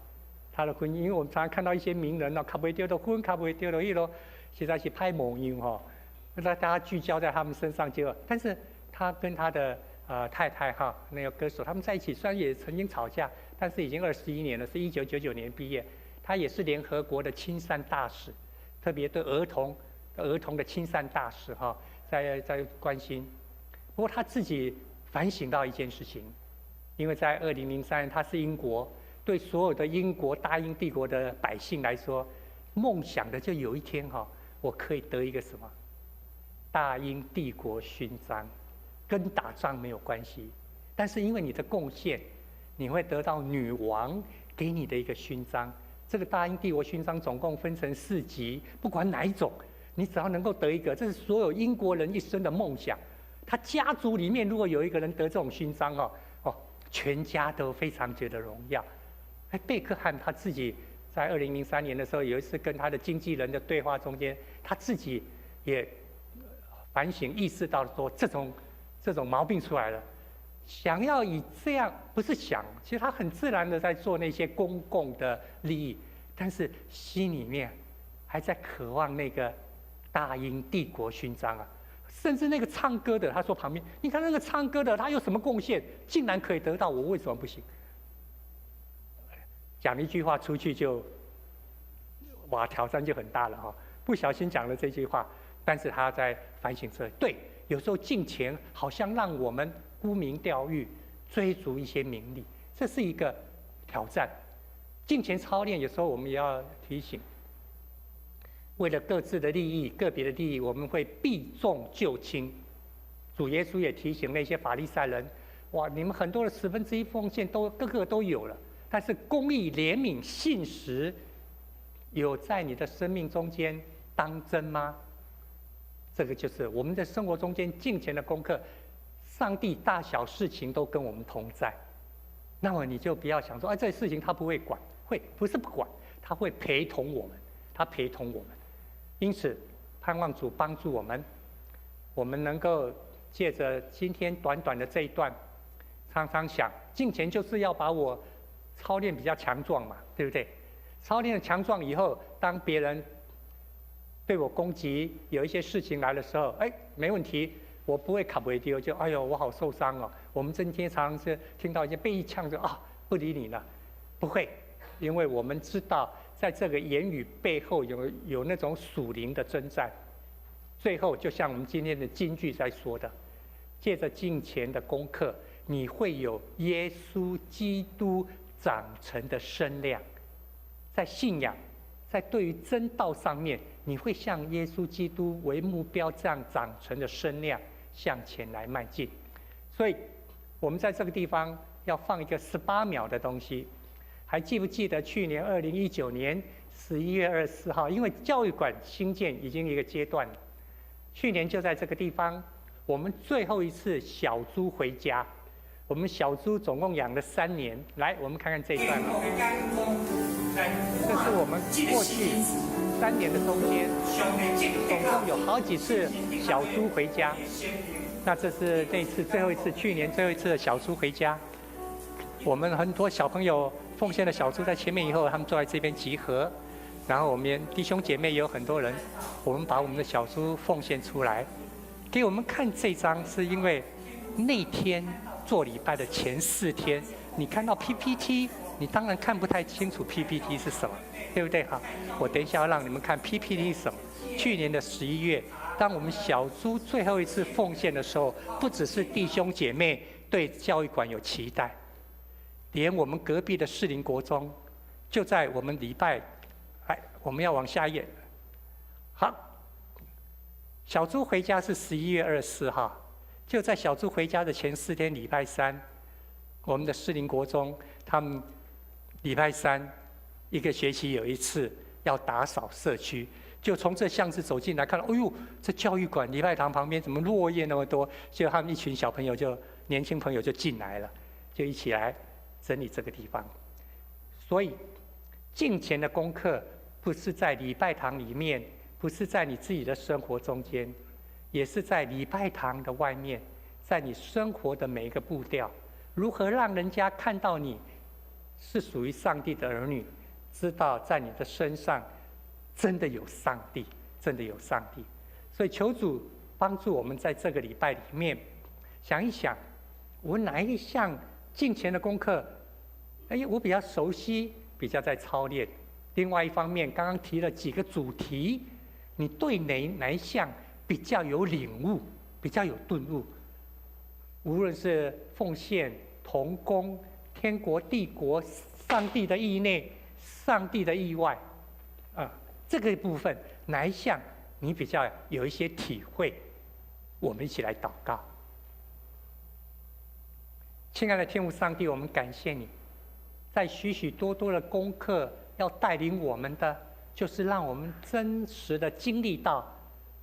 他的婚姻，因为我们常常看到一些名人卡不丢的婚，卡不丢的迄实在是拍某音大家聚焦在他们身上但是他跟他的太太那个歌手，他们在一起虽然也曾经吵架，但是已经21年了，是1999年毕业。他也是联合国的亲善大使，特别对儿童的亲善大使在关心。不过他自己反省到一件事情，因为在2003年，他是英国，对所有的英国大英帝国的百姓来说，梦想的就有一天我可以得一个什么大英帝国勋章，跟打仗没有关系，但是因为你的贡献，你会得到女王给你的一个勋章。这个大英帝国勋章总共分成4级，不管哪一种，你只要能够得一个，这是所有英国人一生的梦想。他家族里面如果有一个人得这种勋章全家都非常觉得荣耀。贝克汉他自己在2003年的时候，有一次跟他的经纪人的对话中间，他自己也反省意识到说这种毛病出来了。想要以这样，不是想，其实他很自然的在做那些公共的利益，但是心里面还在渴望那个大英帝国勋章甚至那个唱歌的，他说旁边，你看那个唱歌的，他有什么贡献，竟然可以得到，我为什么不行？讲一句话出去就，挑战就很大了不小心讲了这句话，但是他在反省说，对，有时候敬虔好像让我们沽名钓誉，追逐一些名利，这是一个挑战。敬虔操练有时候我们也要提醒，为了各自的利益、个别的利益，我们会避重就轻。主耶稣也提醒那些法利赛人，你们很多的1/10奉献都个个都有了，但是公义、怜悯、信实有在你的生命中间当真吗？这个就是我们的生活中间敬虔的功课。上帝大小事情都跟我们同在，那么你就不要想说，这事情他不会管，不是不管，他会陪同我们，他陪同我们。因此，盼望主帮助我们能够借着今天短短的这一段，常常想，敬虔就是要把我操练比较强壮嘛，对不对？操练强壮以后，当别人对我攻击，有一些事情来的时候，没问题。我不会卡不丢，就哎呦我好受伤哦。我们今天常常是听到一些被一呛就啊不理你了，不会，因为我们知道在这个言语背后有那种属灵的征战。最后就像我们今天的金句在说的，借着敬虔的功课，你会有耶稣基督长成的身量，在信仰，在对于真道上面，你会向耶稣基督为目标，这样长成的身量向前来迈进。所以，我们在这个地方要放一个18秒的东西。还记不记得去年2019年11月24号，因为教育馆新建已经一个阶段了，去年就在这个地方，我们最后一次小猪回家。我们小猪总共养了3年。来，我们看看这一段。这是我们过去3年的中间，总共有好几次小猪回家。那这是那次最后一次，去年最后一次的小猪回家。我们很多小朋友奉献的小猪在前面以后，他们坐在这边集合。然后我们弟兄姐妹也有很多人，我们把我们的小猪奉献出来，给我们看这张，是因为那天做礼拜的前4天，你看到 PPT， 你当然看不太清楚 PPT 是什么，对不对？好，我等一下要让你们看 PPT 是什么。去年的11月，当我们小猪最后一次奉献的时候，不只是弟兄姐妹对教育馆有期待，连我们隔壁的士林国中，就在我们礼拜。我们要往下一页。好，小猪回家是11月24号，就在小猪回家的前4天，礼拜3，我们的士林国中，他们礼拜3一个学期有一次要打扫社区，就从这巷子走进来，看到，哎呦，这教育馆礼拜堂旁边怎么落叶那么多？就他们一群小朋友年轻朋友就进来了，就一起来整理这个地方。所以，敬虔的功课。不是在礼拜堂里面，不是在你自己的生活中间，也是在礼拜堂的外面，在你生活的每一个步调，如何让人家看到你是属于上帝的儿女，知道在你的身上真的有上帝，真的有上帝。所以求主帮助我们在这个礼拜里面想一想，我哪一项敬虔的功课，我比较熟悉，比较在操练。另外一方面，刚刚提了几个主题，你对哪一项比较有领悟，比较有顿悟？无论是奉献、同工、天国、帝国、上帝的意内、上帝的意外，这个部分哪一项你比较有一些体会？我们一起来祷告。亲爱的天父上帝，我们感谢你，在许许多多的功课。要带领我们的，就是让我们真实的经历到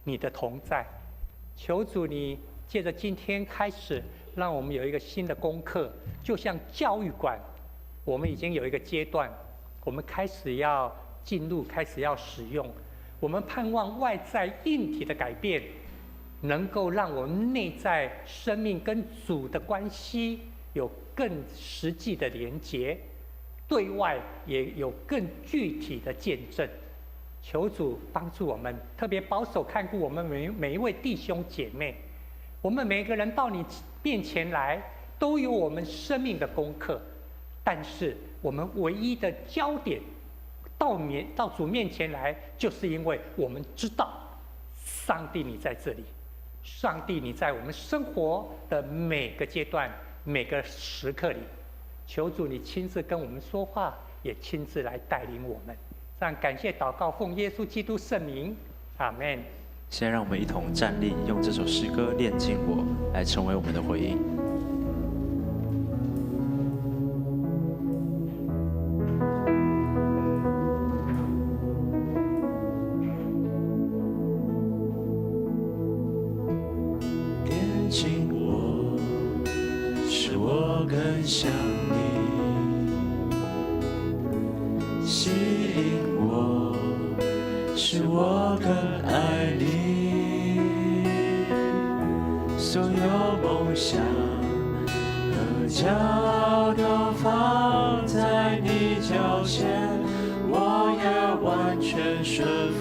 你的同在。求主你借着今天开始，让我们有一个新的功课，就像教育馆，我们已经有一个阶段，我们开始要进入，开始要使用。我们盼望外在硬体的改变，能够让我们内在生命跟主的关系有更实际的连结。对外也有更具体的见证，求主帮助我们，特别保守看顾我们每一位弟兄姐妹。我们每个人到你面前来，都有我们生命的功课，但是我们唯一的焦点到主面前来，就是因为我们知道，上帝你在这里，上帝你在我们生活的每个阶段、每个时刻里。求主你亲自跟我们说话，也亲自来带领我们。这样感谢祷告，奉耶稣基督圣名，阿们。现在让我们一同站立，用这首诗歌《炼净我》来成为我们的回应。炼净我，使我更像你。吸引我，使我更爱你。所有梦想和脚都放在你脚前，我也完全顺服。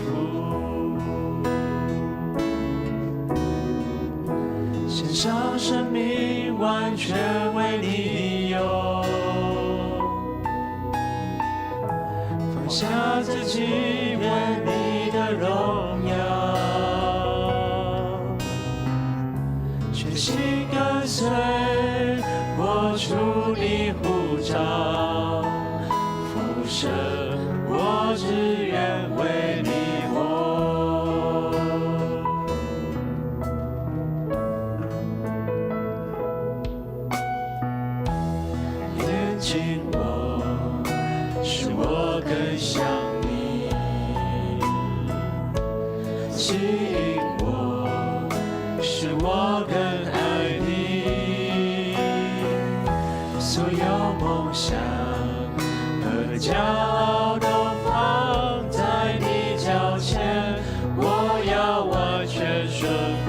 献上生命，完全为你用，放下自己，为你的荣耀，全心跟随，活出你呼召，丰盛，我只愿为你活。连接我，使我更像你；吸引我，使我更爱你。所有梦想和骄傲都放在你脚前，我要完全顺服。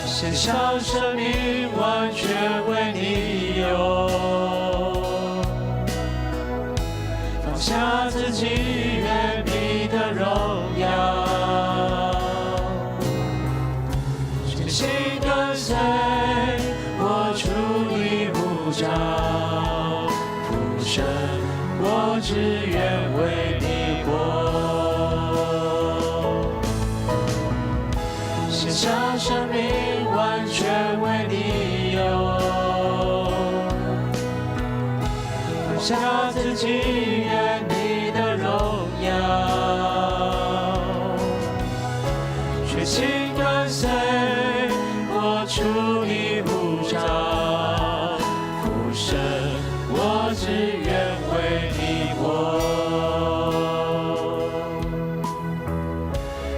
献上生命，完全为你用，放下自己，愿你的荣耀，全心跟随，活出你呼召，父神，我只愿为你活，献上生命，完全为你用，放下自己，愿你的荣耀，全心跟随，活出你呼召，父神，我只愿为你活，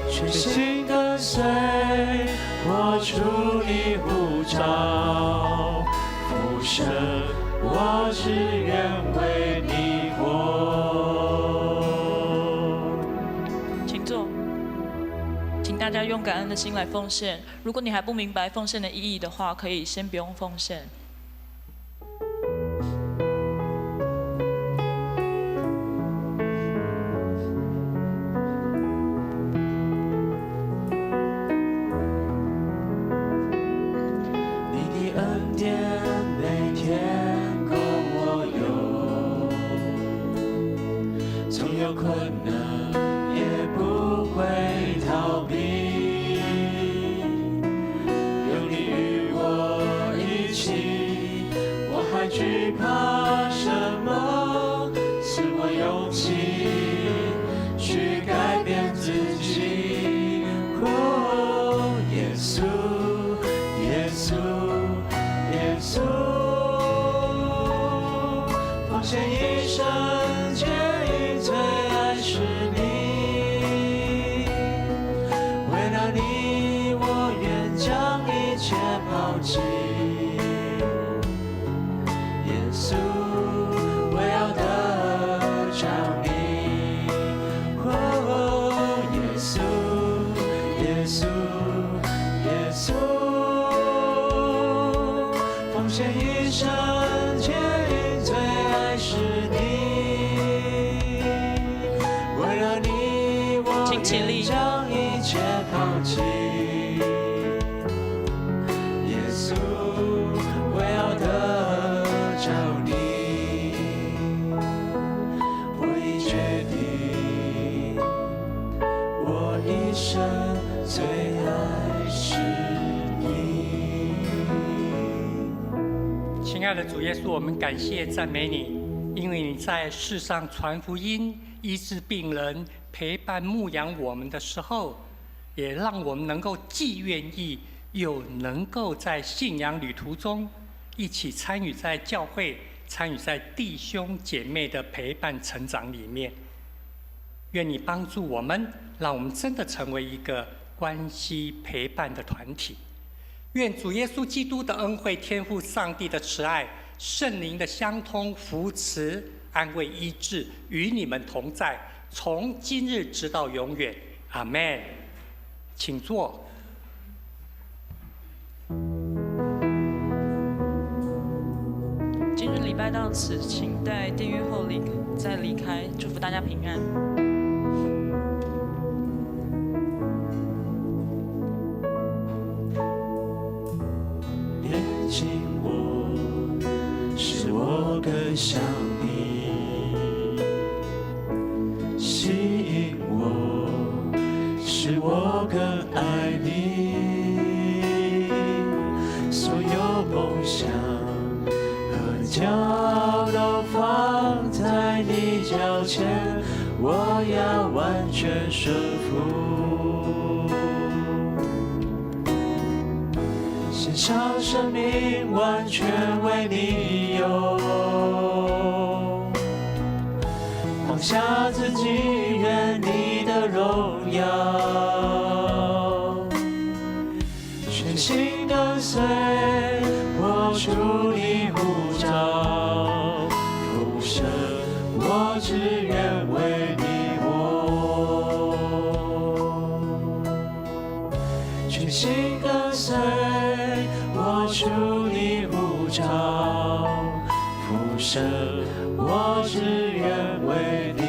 全心跟随，活出你呼召，父神，我只愿为你活。请坐。请大家用感恩的心来奉献。如果你还不明白奉献的意义的话，可以先不用奉献。你的恩典每天够我用，总有困难也不会逃避，有你与我一起，我还惧怕什么？赐我勇气去改变自己。哦，耶稣，耶稣，耶稣，奉献一生，皆因最爱是你。为了你，我愿将一切抛弃。耶稣，我要得着你。哦，耶稣，耶稣，耶稣，奉献一生，皆因最爱是你。为了你，我请起立愿将一切抛弃。耶稣，我要得着你。我已决定，我一生最爱是你。亲爱的主耶稣，我们感谢赞美你，因为你在世上传福音、医治病人、陪伴牧养我们的时候，也让我们能够既愿意，又能够在信仰旅途中一起参与在教会、参与在弟兄姐妹的陪伴成长里面。愿你帮助我们，让我们真的成为一个关系陪伴的团体。愿主耶稣基督的恩惠、天父上帝的慈爱、圣灵的相通、扶持、安慰、医治与你们同在，从今日直到永远。阿们。请坐。今日礼拜到此，请待订阅后再离开，祝福大家平安。向你，吸引我，使我更爱你。所有梦想和骄傲都放在你脚前，我要完全顺服。献上生命，完全为你用，放下自己，愿你的荣耀，全心跟随，活出你呼召，复生，我只愿为你活，全心跟随。我出你呼召，复生，我只愿为你。